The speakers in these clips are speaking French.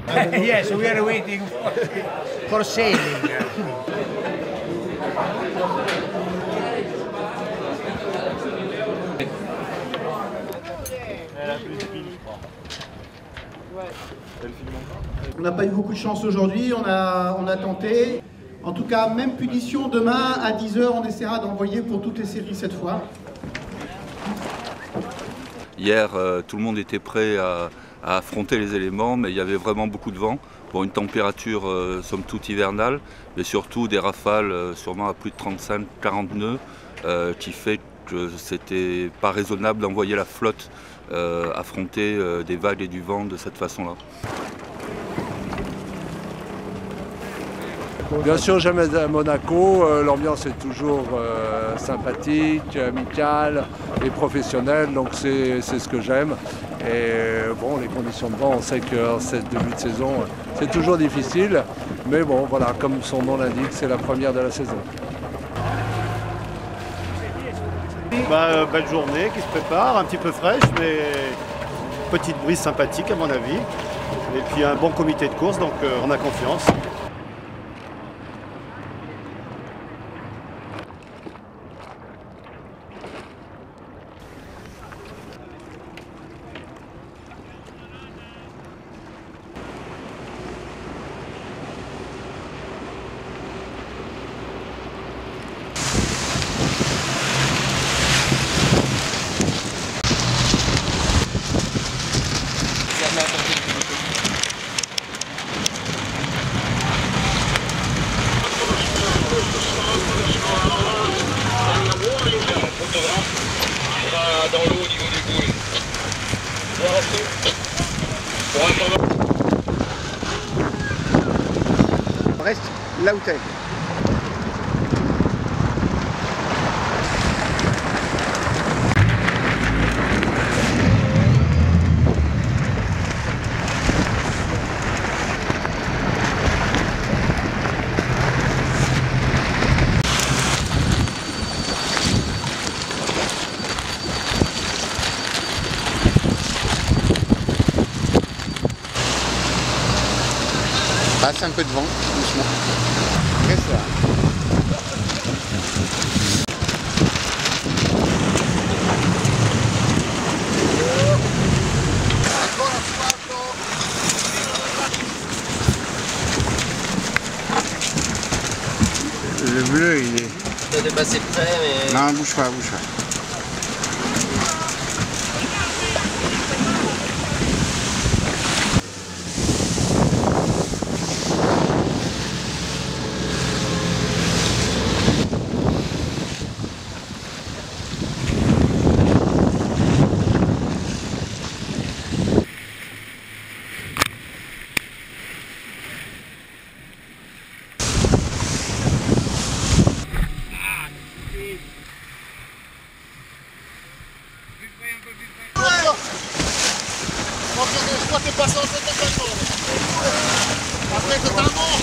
Yes, we are waiting for sailing. On n'a pas eu beaucoup de chance aujourd'hui, on a tenté. En tout cas, même punition, demain à 10 h, on essaiera d'envoyer pour toutes les séries cette fois. Hier, tout le monde était prêt à affronter les éléments, mais il y avait vraiment beaucoup de vent. Pour une température somme toute hivernale, mais surtout des rafales sûrement à plus de 35-40 nœuds, qui fait que c'était pas raisonnable d'envoyer la flotte affronter des vagues et du vent de cette façon-là. Bien sûr, j'aime à Monaco, l'ambiance est toujours sympathique, amicale et professionnelle, donc c'est ce que j'aime. Et bon, les conditions de vent, on sait qu'en ce début de saison, c'est toujours difficile, mais bon, voilà, comme son nom l'indique, c'est la première de la saison. Belle journée qui se prépare, un petit peu fraîche, mais petite brise sympathique à mon avis. Et puis un bon comité de course, donc on a confiance. Dans l'eau au niveau du boulet. Reste là où t'es. Passe un peu de vent, doucement. Reste là. Le bleu, il est... Tu as dépassé près, mais... Non, bouge pas, bouge pas. Soit t'es passé en totalement. Après totalement.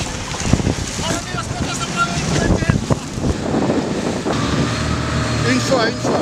Une fois, une fois.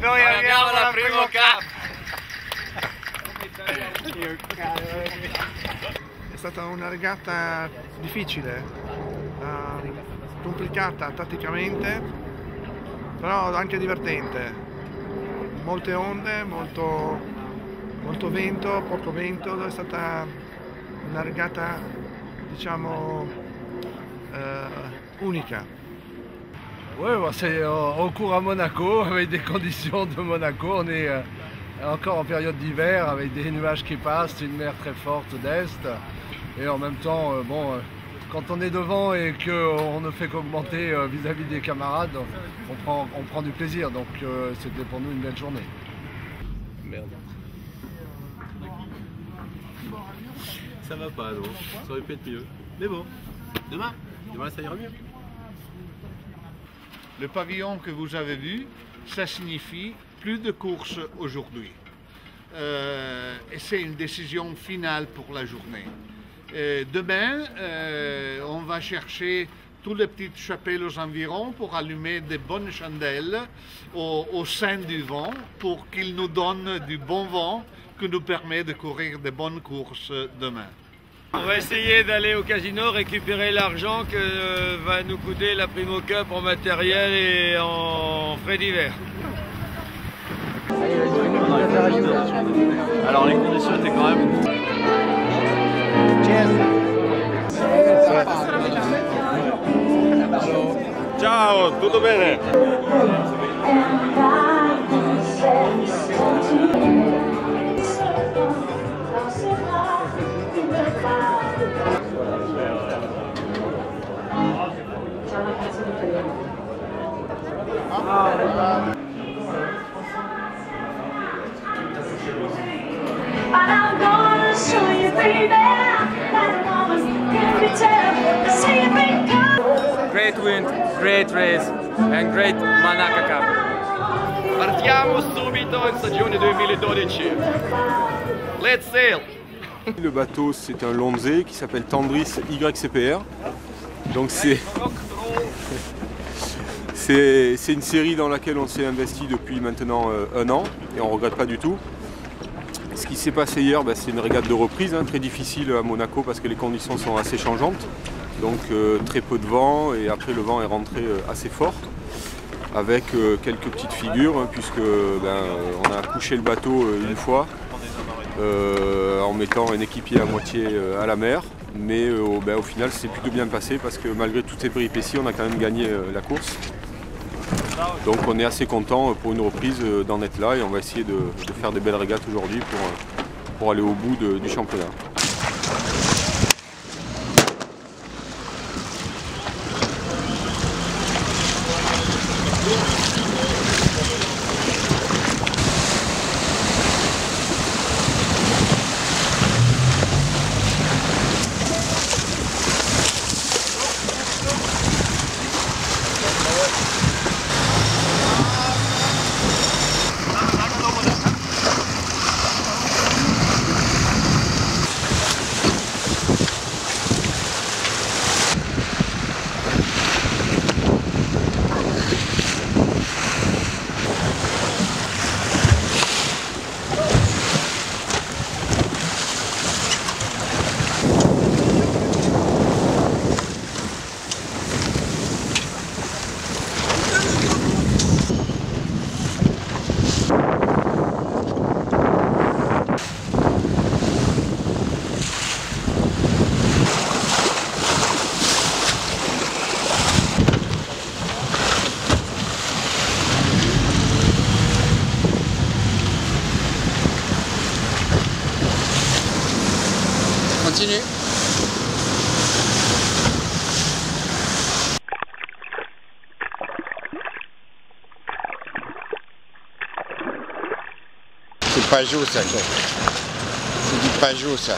Noi abbiamo la primo cap. È stata una regata difficile, complicata tatticamente, però anche divertente. Molte onde, molto vento, poco vento, è stata una regata, diciamo, unica. Oui, on court à Monaco avec des conditions de Monaco. On est encore en période d'hiver avec des nuages qui passent, une mer très forte d'est. Et en même temps, quand on est devant et qu'on ne fait qu'augmenter vis-à-vis des camarades, on prend du plaisir. Donc c'était pour nous une belle journée. Merde. Ça va pas, non. Ça aurait pu être mieux. Mais bon, demain ça ira mieux. Le pavillon que vous avez vu, ça signifie plus de courses aujourd'hui. Et c'est une décision finale pour la journée. Demain, on va chercher tous les petites chapelles aux environs pour allumer des bonnes chandelles au sein du vent pour qu'il nous donne du bon vent qui nous permet de courir de bonnes courses demain. On va essayer d'aller au casino récupérer l'argent que va nous coûter la Primo Cup en matériel et en frais divers. Alors les conditions étaient quand même... Ciao, tutto bene? I'm gonna show you, baby, that woman can be tell. See you big come. Great wind, great race and great Monaco Cup. Partiamo subito in stagione 2012. Let's sail. Le bateau, c'est un Lonze qui s'appelle Tendris YCPR. Donc c'est une série dans laquelle on s'est investi depuis maintenant 1 an et on ne regrette pas du tout. Ce qui s'est passé hier, c'est une régate de reprise, très difficile à Monaco parce que les conditions sont assez changeantes. Donc très peu de vent et après le vent est rentré assez fort avec quelques petites figures puisque on a couché le bateau une fois en mettant un équipier à moitié à la mer. Mais au final c'est plutôt bien passé parce que malgré toutes ces péripéties on a quand même gagné la course. Donc on est assez content pour une reprise d'en être là et on va essayer de faire des belles régates aujourd'hui pour aller au bout du championnat. Continue. C'est Pajot ça. C'est du Pajot ça.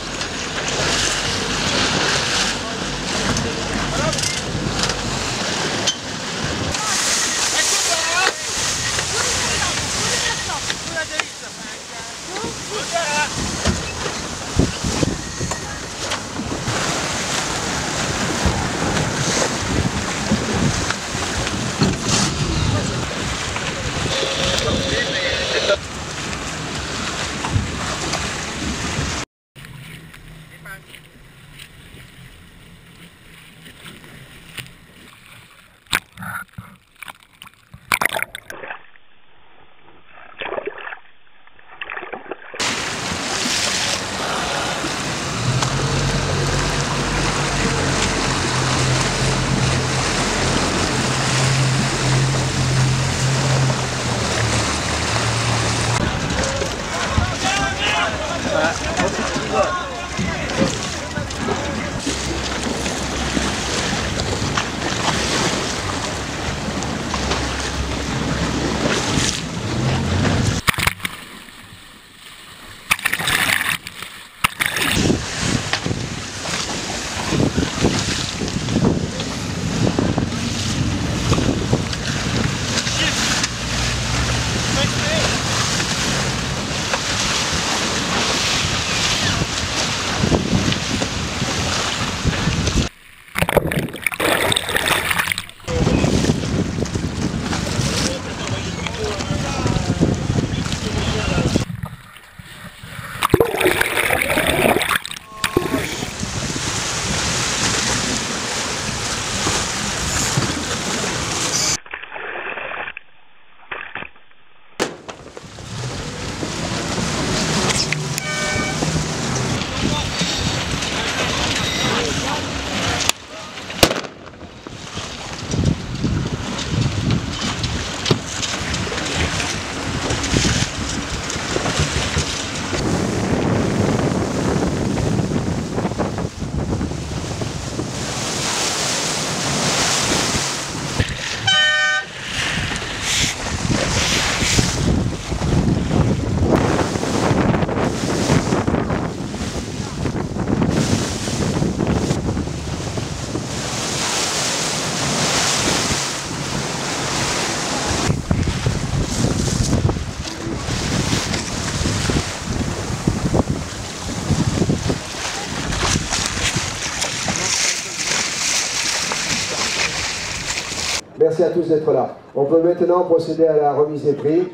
Merci à tous d'être là. On peut maintenant procéder à la remise des prix. Je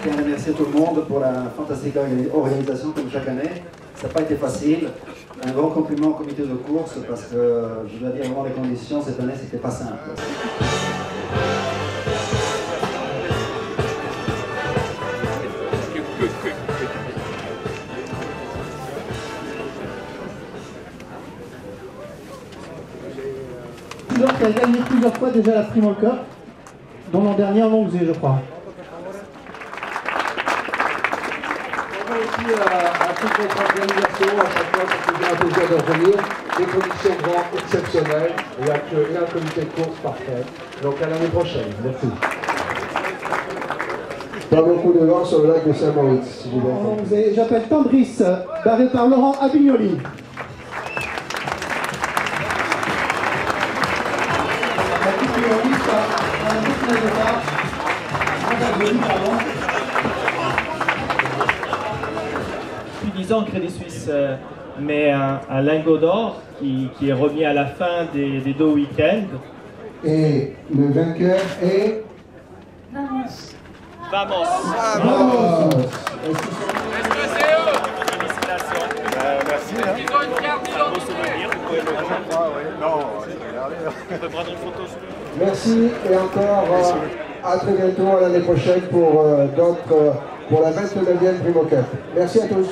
tiens à remercier tout le monde pour la fantastique organisation comme chaque année. Ça n'a pas été facile. Un grand compliment au comité de course parce que je dois dire vraiment les conditions cette année c'était pas simple. Qui a gagné plusieurs fois déjà la Primold Cup, dont l'an dernier en Longue-Zé, je crois. On va aussi à toute votre organisation, à chaque fois ça fait un plaisir de revenir. Des conditions de vente exceptionnelles et un comité de course parfait. Donc à l'année prochaine. Merci. Pas beaucoup de vent sur le lac de Saint-Moritz. J'appelle Tendris, barré par Laurent Abignoli. Depuis 10 ans, Crédit Suisse met un lingot d'or qui est remis à la fin des deux week-ends. Et le vainqueur est... Vamos. Vamos. Est-ce que c'est eux? Félicitations. Merci. Ils ont une carte d'identité. Vous pouvez le prendre, oui. Non, regardez. On peut prendre une photo. Merci et encore à très bientôt à l'année prochaine pour la 29e Primo Cup. Merci à tous.